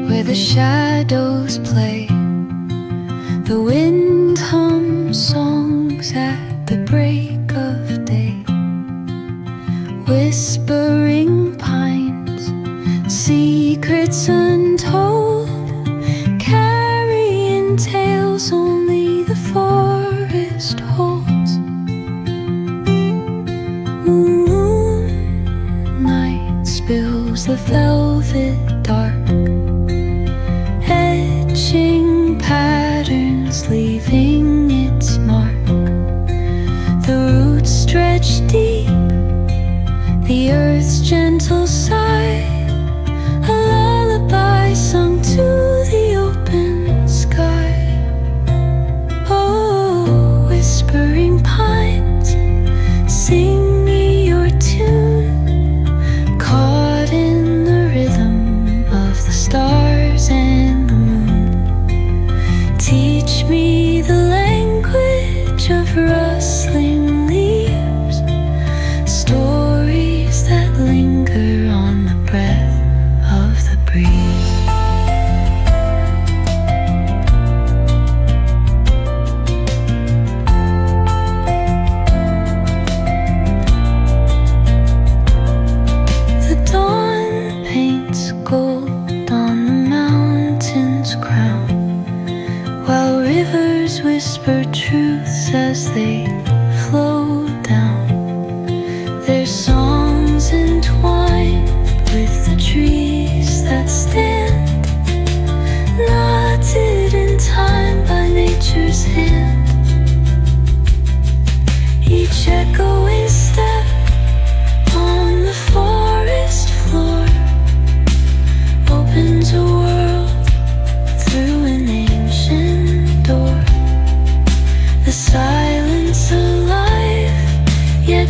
Where the shadows play, the wind hums songs at the break of day. Whispering pines, secrets untold, carrying tales only the forest holds. Moonlight spills the velvet dark, etching patterns, leaving its mark. The roots stretch deep, the earth's gentle sigh, a lullaby sung to the open sky. Oh, whispering pines, sing me your tune, caught in the rhythm of the stars and the moon. Teach me the language of rustling leaves, stories that linger on the breath of the breeze. The dawn paints gold on the mountain's crown, while rivers whisper truths as they flow down. Their songs entwined with the trees that stand, knotted in time by nature's hand. Each echoing step on the forest floor opens a world through an ancient door. The silence alive, yet